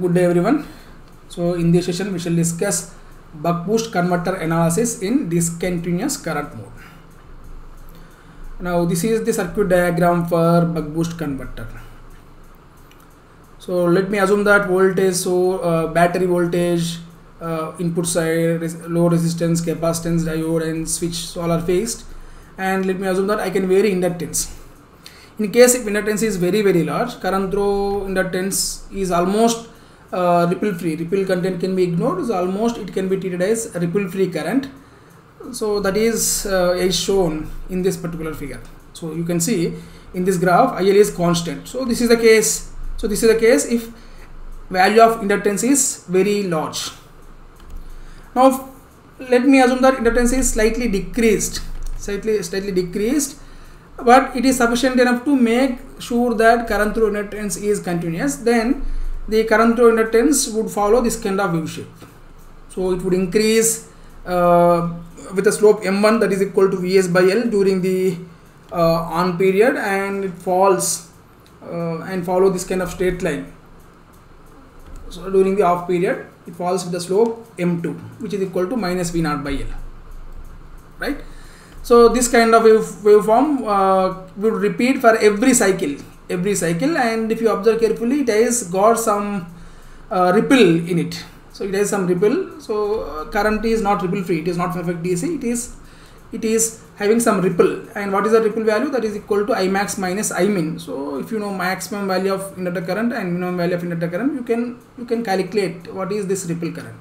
Good day everyone. So in this session we shall discuss buck boost converter analysis in discontinuous current mode. Now this is the circuit diagram for buck boost converter. So let me assume that voltage, battery voltage, input side, low resistance, capacitance, diode and switch, so all are fixed, and let me assume that I can vary inductance. In case if inductance is very large, current through inductance is almost ripple free. Ripple content can be ignored, so almost it can be treated as ripple free current. So that is shown in this particular figure. So you can see in this graph IL is constant. So this is the case. So this is the case if value of inductance is very large. Now let me assume that inductance is slightly decreased, but it is sufficient enough to make sure that current through inductance is continuous. Then the current through inductance would follow this kind of wave shape. So it would increase with a slope m1 that is equal to Vs by L during the on period, and it falls and follow this kind of straight line. So during the off period it falls with the slope m2, which is equal to minus V0 by L, right? So this kind of waveform will repeat for every cycle, and if you observe carefully, it has got some ripple in it. So it has some ripple. So current is not ripple free, it is not perfect DC, it is having some ripple. And what is the ripple value? That is equal to I max minus I min. So if you know maximum value of inductor current and minimum value of inductor current, you can calculate what is this ripple current.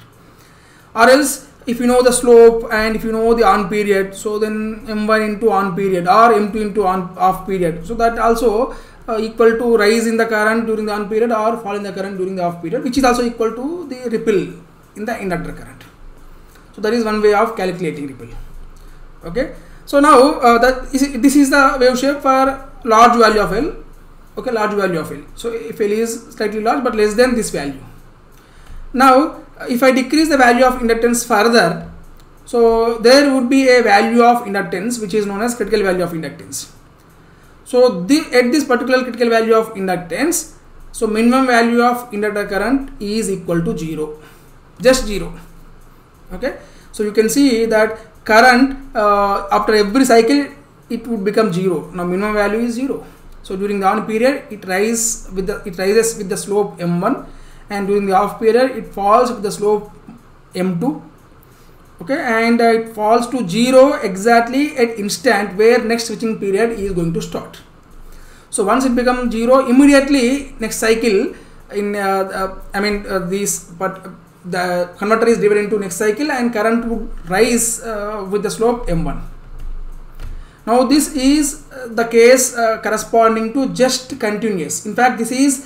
Or else if you know the slope and if you know the on period, so then m1 into on period or m2 into on off period, so that also equal to rise in the current during the on period or fall in the current during the off period, which is also equal to the ripple in the inductor current. So that is one way of calculating ripple. Okay. So now this is the wave shape for large value of L. Okay, large value of L. So if L is slightly large but less than this value. Now if I decrease the value of inductance further, so there would be a value of inductance which is known as critical value of inductance. So at this particular critical value of inductance, so minimum value of inductor current is equal to 0, just 0. Okay, so you can see that current after every cycle it would become 0. Now minimum value is 0. So during the on period it rises with the slope m1, and during the off period it falls with the slope m2. Okay, and it falls to 0 exactly at instant where next switching period is going to start. So once it becomes 0, immediately next cycle in the converter is divided into next cycle and current would rise with the slope m1. Now this is the case corresponding to just continuous. In fact, this is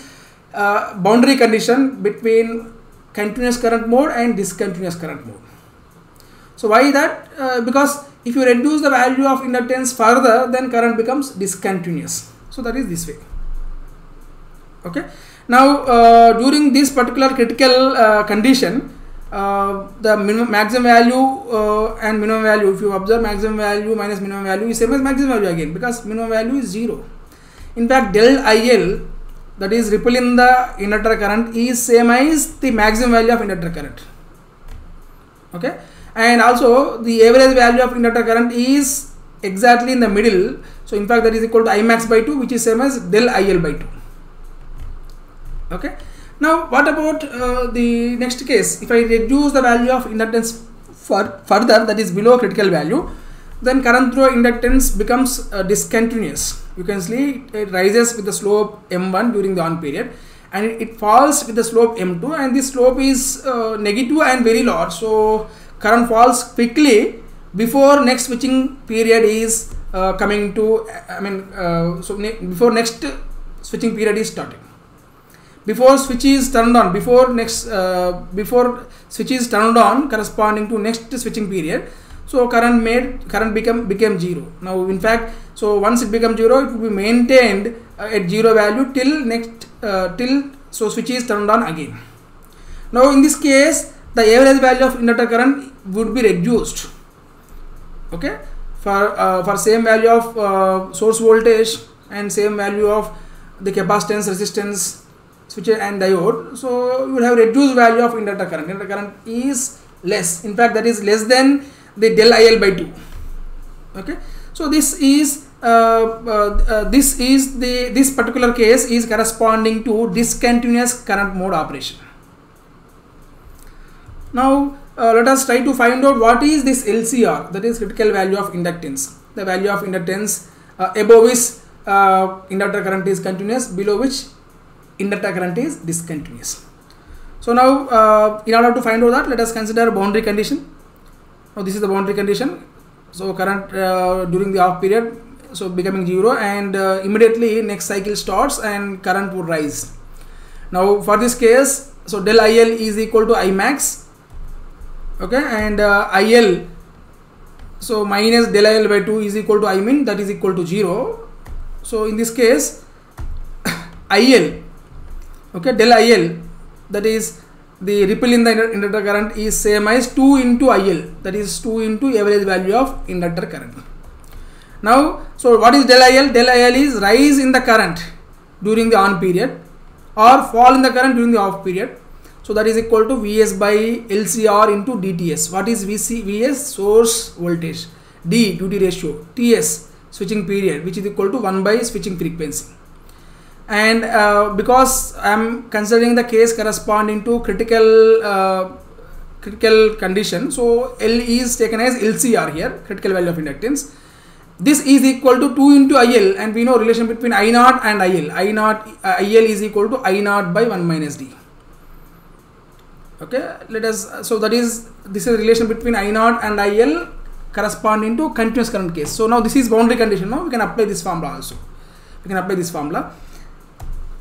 boundary condition between continuous current mode and discontinuous current mode. So why that? Because if you reduce the value of inductance further, then current becomes discontinuous. So that is this way. Okay. Now during this particular critical condition, the maximum value and minimum value, if you observe maximum value minus minimum value is same as maximum value again, because minimum value is 0. In fact, del IL, that is ripple in the inductor current, is same as the maximum value of inductor current. Okay, and also the average value of inductor current is exactly in the middle. So in fact that is equal to I max by 2, which is same as del IL by 2. Okay. Now what about the next case? If I reduce the value of inductance further, that is below critical value, then current through inductance becomes discontinuous. You can see it rises with the slope m1 during the on period, and it falls with the slope m2, and this slope is negative and very large. So current falls quickly before next switching period is coming to, before next switching period is starting. Before switch is turned on, before switch is turned on corresponding to next switching period, so current became 0. Now in fact, so once it becomes 0, it will be maintained at 0 value till so switch is turned on again. Now in this case, the average value of inductor current would be reduced. Okay, for same value of source voltage and same value of the capacitance, resistance, switch and diode, so you will have reduced value of inductor current. Inductor current is less, in fact that is less than the del IL by 2. Okay, so this is this particular case is corresponding to discontinuous current mode operation. Now let us try to find out what is this LCR, that is critical value of inductance. The value of inductance above which inductor current is continuous, below which inductor current is discontinuous. So now in order to find out that, let us consider boundary condition. Now this is the boundary condition. So current during the off period, so becoming 0, and immediately next cycle starts and current would rise. Now for this case, so del IL is equal to I max. Okay, and IL, so minus del IL by 2 is equal to I min, that is equal to 0. So in this case IL, okay, del IL, that is the ripple in the inductor current, is same as 2 into IL, that is 2 into average value of inductor current. Now, so what is del IL? Del IL is rise in the current during the on period or fall in the current during the off period. So that is equal to Vs by LCR into DTS. What is Vs? Source voltage. D, duty ratio. Ts, switching period, which is equal to 1 by switching frequency. And because I am considering the case corresponding to critical condition, so L is taken as LCR here, critical value of inductance. This is equal to 2 into IL, and we know relation between I0 and IL. IL is equal to I0 by 1 minus D. Okay, let us, so that is, this is relation between I0 and IL corresponding to continuous current case. So now this is boundary condition. Now we can apply this formula also. We can apply this formula.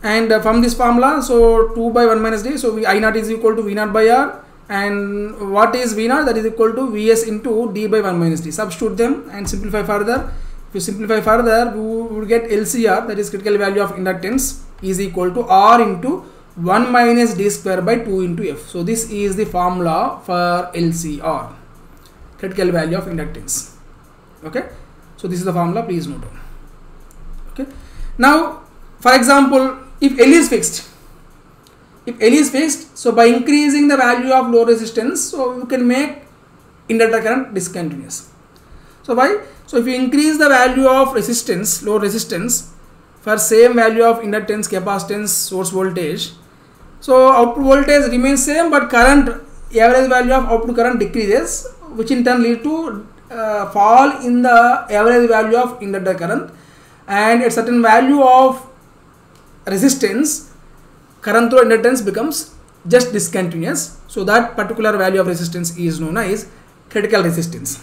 And from this formula, so 2 by 1 minus D, so I0 is equal to V0 by R, and what is V0? That is equal to Vs into D by 1 minus D. Substitute them and simplify further. If you simplify further, we will get LCR, that is critical value of inductance, is equal to R into 1 minus D square by 2 into F. So this is the formula for LCR, critical value of inductance. Okay, so this is the formula, please note down. Okay, now for example, if L is fixed, so by increasing the value of load resistance, so you can make inductor current discontinuous. So why? So if you increase the value of resistance, load resistance, for same value of inductance, capacitance, source voltage, so output voltage remains same, but current, average value of output current decreases, which in turn lead to fall in the average value of inductor current, and at certain value of resistance, current through inductance becomes just discontinuous. So that particular value of resistance is known as critical resistance.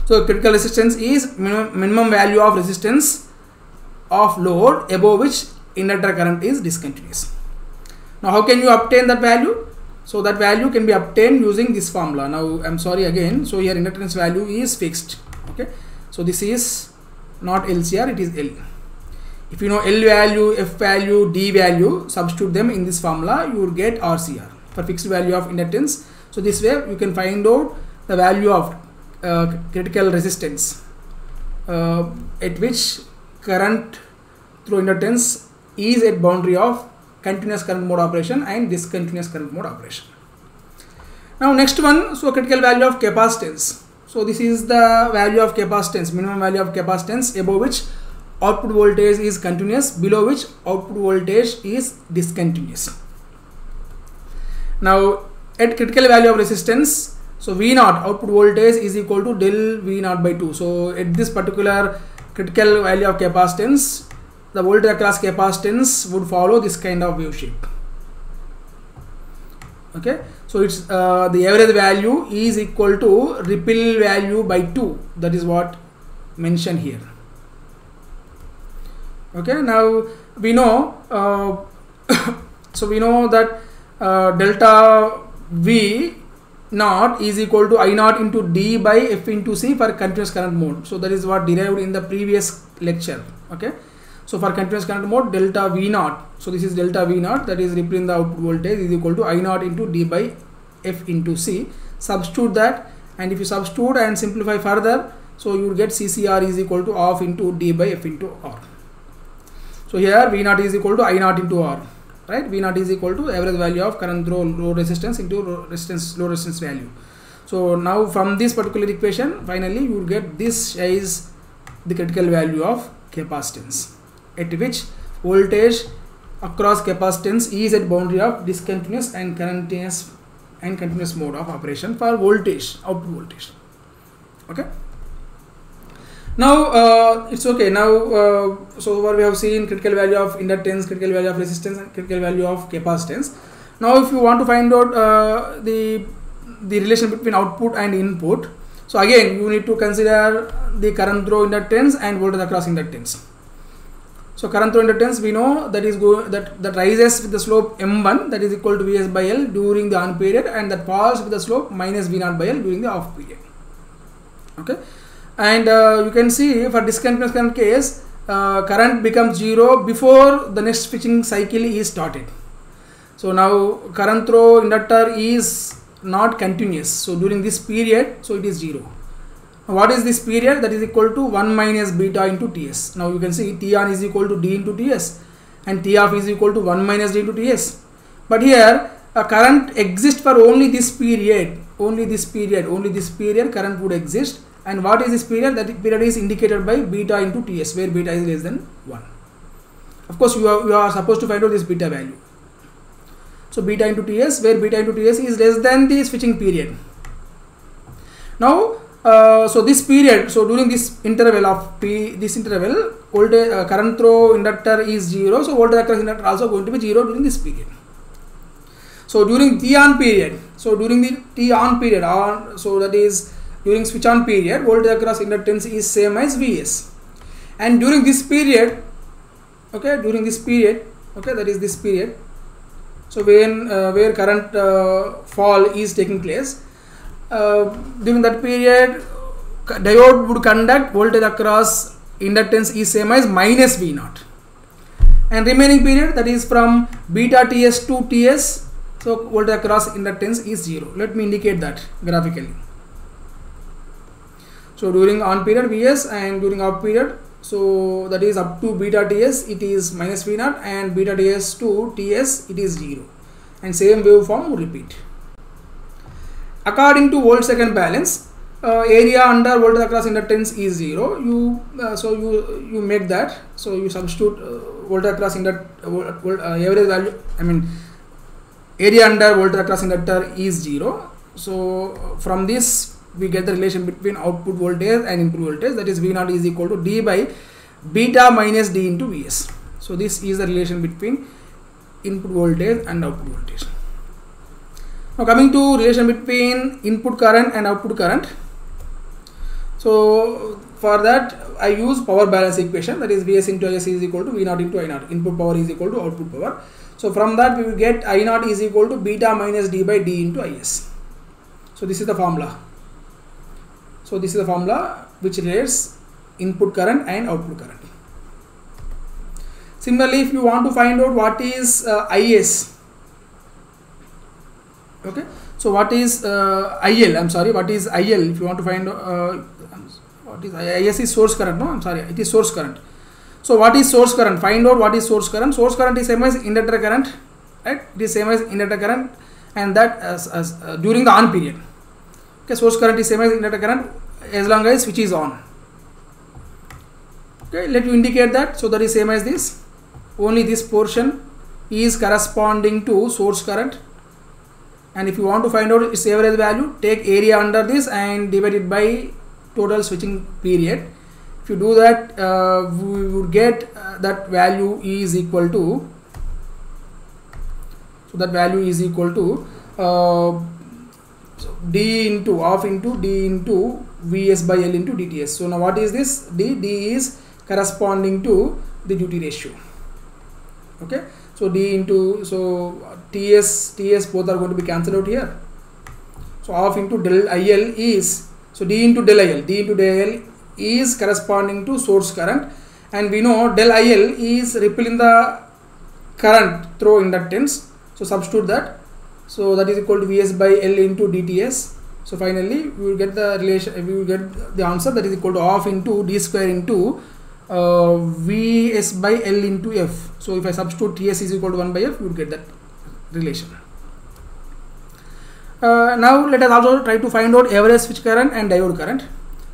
So critical resistance is minimum value of resistance of load above which inductor current is discontinuous. Now how can you obtain that value? So that value can be obtained using this formula. Now I'm sorry again, so here inductance value is fixed. Okay, so this is not LCR, it is L. If you know L value, F value, D value, substitute them in this formula, you will get RCR for fixed value of inductance. So this way you can find out the value of critical resistance at which current through inductance is at boundary of continuous current mode operation and discontinuous current mode operation. Now next one, so critical value of capacitance. So this is the value of capacitance, minimum value of capacitance above which output voltage is continuous, below which output voltage is discontinuous. Now at critical value of resistance, so V0 output voltage is equal to del V0 by 2. So at this particular critical value of capacitance, the voltage across capacitance would follow this kind of wave shape. Okay, so it's the average value is equal to ripple value by 2. That is what mentioned here. Okay, now we know so we know that delta V naught is equal to I naught into D by F into C for continuous current mode. So that is what derived in the previous lecture. Okay, so for continuous current mode, delta V naught, so this is delta V naught, that is ripple in the output voltage, is equal to I naught into D by F into C. Substitute that, and if you substitute and simplify further, so you will get CCR is equal to half into D by F into R. So here V naught is equal to I naught into R. right? V naught is equal to average value of current through load resistance into load resistance value. So now from this particular equation, finally you will get this is the critical value of capacitance, at which voltage across capacitance is at boundary of discontinuous and continuous mode of operation for voltage, output voltage. Okay. Now it's okay. Now so far we have seen critical value of inductance, critical value of resistance, and critical value of capacitance. Now if you want to find out the relation between output and input, so again you need to consider the current through inductance and voltage across inductance. So current through inductance, we know that is that rises with the slope m1, that is equal to Vs by L during the on period, and that falls with the slope minus V0 by L during the off period. Okay, and you can see for discontinuous current case, current becomes 0 before the next switching cycle is started. So now current through inductor is not continuous, so during this period, so it is 0. What is this period? That is equal to 1 minus beta into Ts. Now you can see T on is equal to D into Ts, and T off is equal to 1 minus D into Ts. But here a current exists for only this period, only this period current would exist. And what is this period? That period is indicated by beta into Ts, where beta is less than 1. Of course you are supposed to find out this beta value. So beta into Ts, where beta into Ts is less than the switching period. Now so this period, so during this interval of T, this interval, voltage current through inductor is 0, so voltage across inductor also going to be 0 during this period. So during T on period, so during the T on period, so that is during switch on period, voltage across inductance is same as Vs, and during this period, okay, during this period, okay, that is this period, so when where current fall is taking place, during that period diode would conduct, voltage across inductance is same as minus V0, and remaining period, that is from beta Ts to Ts, so voltage across inductance is 0. Let me indicate that graphically. So during on period Vs, and during off period, so that is up to beta Ts it is minus V0, and beta Ts to Ts it is 0, and same waveform will repeat. According to volt second balance, area under voltage across inductance is 0. You make that, so you substitute voltage across average value, I mean area under voltage across inductor is 0. So from this we get the relation between output voltage and input voltage, that is V0 is equal to D by beta minus D into Vs. So this is the relation between input voltage and output voltage. Now coming to relation between input current and output current. So for that I use power balance equation, that is Vs into Is is equal to V0 into I0. Input power is equal to output power. So from that we will get I0 is equal to beta minus D by D into Is. So this is the formula. So this is the formula which relates input current and output current. Similarly, if you want to find out what is Is, okay, so what is IL, I'm sorry, what is IL, if you want to find what is Is is source current, no, I'm sorry, it is source current. So what is source current? Find out what is source current. Source current is same as inductor current, right? It is same as inductor current, and that as during the on period. Okay, source current is same as inductor current as long as switch is on. Okay, let you indicate that. So that is same as this. Only this portion is corresponding to source current, and if you want to find out its average value, take area under this and divide it by total switching period. If you do that, we would get that value is equal to, so that value is equal to D into off into D into Vs by L into dTs. So now what is this? D is corresponding to the duty ratio. Okay, so D into, so Ts both are going to be cancelled out here. So off into del IL is, so D into del IL is corresponding to source current, and we know del IL is ripple in the current through inductance. So substitute that. So that is equal to Vs by L into dTs. So finally we will get the relation, we will get the answer, that is equal to off into D square into Vs by L into F. So if I substitute Ts is equal to 1 by F, you would get that relation. Now let us also try to find out average switch current and diode current.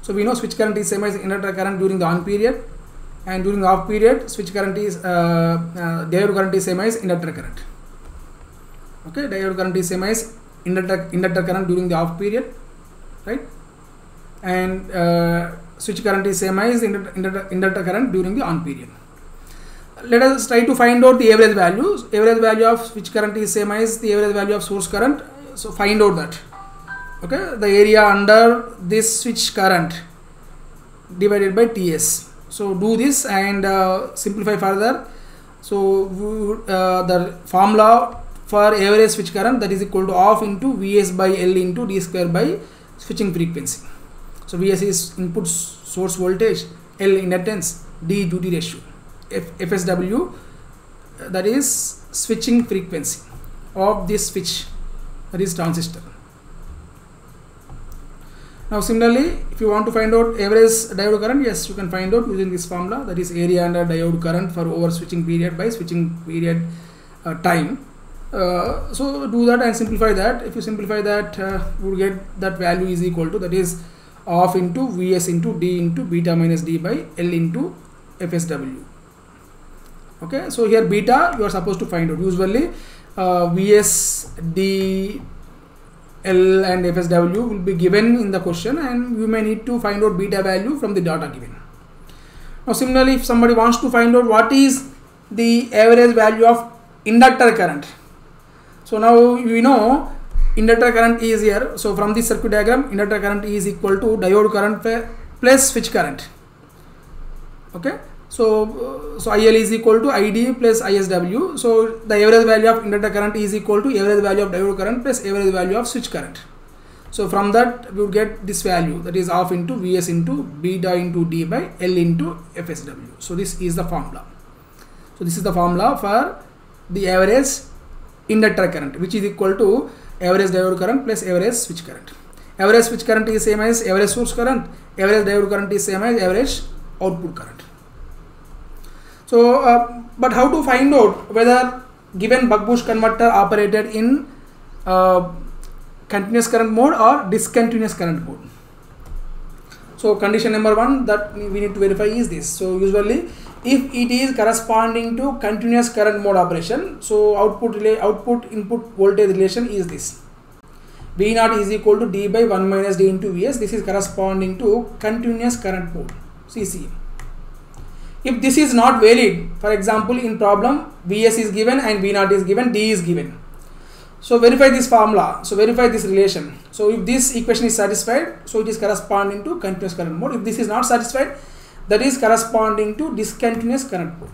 So we know switch current is same as inductor current during the on period, and during the off period switch current is diode current is same as inductor current. Okay, diode current is same as inductor current during the off period, right? And switch current is same as inductor current during the on period. Let us try to find out the average values. Average value of switch current is same as the average value of source current. So find out that. Okay, the area under this switch current divided by Ts. So do this and simplify further. So the formula for average switch current, that is equal to half into Vs by L into d square by switching frequency. So Vs is input source voltage, L inductance, D duty ratio, FSW, that is switching frequency of this switch, that is transistor. Now similarly, if you want to find out average diode current, yes, you can find out using this formula, that is area under diode current for over switching period by switching period time. So do that and simplify that. If you simplify that, you will get that value is equal to, that is half into Vs into D into beta minus D by L into FSW. Okay, so here beta you are supposed to find out. Usually Vs, D, L and FSW will be given in the question, and you may need to find out beta value from the data given. Now similarly, if somebody wants to find out what is the average value of inductor current. So now we know inductor current is here. So from this circuit diagram, inductor current is equal to diode current plus switch current. Okay, so IL is equal to ID plus ISW. So the average value of inductor current is equal to average value of diode current plus average value of switch current. So from that we would get this value, that is half into Vs into beta into D by L into FSW. So this is the formula. So this is the formula for the average inductor current, which is equal to average diode current plus average switch current. Average switch current is same as average source current. Average diode current is same as average output current. So, but how to find out whether given buck-boost converter operated in continuous current mode or discontinuous current mode? So condition number 1 that we need to verify is this. So usually if it is corresponding to continuous current mode operation, so output input voltage relation is this. V naught is equal to D by 1 minus D into Vs. This is corresponding to continuous current mode, CCM. If this is not valid, for example in problem Vs is given and V naught is given, D is given. So verify this formula, so verify this relation. So if this equation is satisfied, so it is corresponding to continuous current mode. If this is not satisfied, that is corresponding to discontinuous current mode.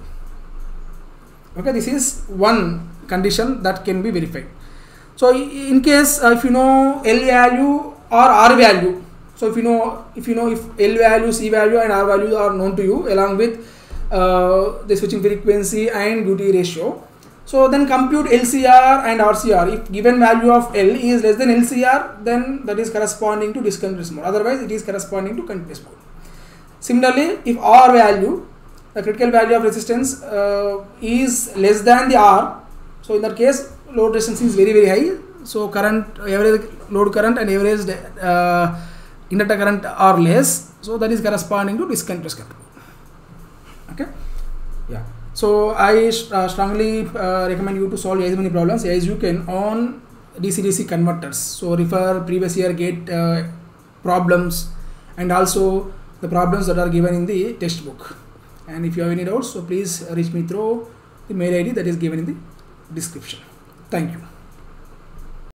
Okay, this is one condition that can be verified. So in case if you know L value or R value, so if you know if L value, C value and R value are known to you along with the switching frequency and duty ratio, so then compute LCR and RCR. If given value of L is less than LCR, then that is corresponding to discontinuous mode, otherwise it is corresponding to continuous mode. Similarly, if R value, the critical value of resistance is less than the R, so in that case load resistance is very high, so current, average load current and average inductor current are less, so that is corresponding to discontinuous current. Okay, yeah. So I strongly recommend you to solve as many problems as you can on DC-DC converters. So refer previous year gate problems and also the problems that are given in the textbook. And if you have any doubts, so please reach me through the mail ID that is given in the description. Thank you.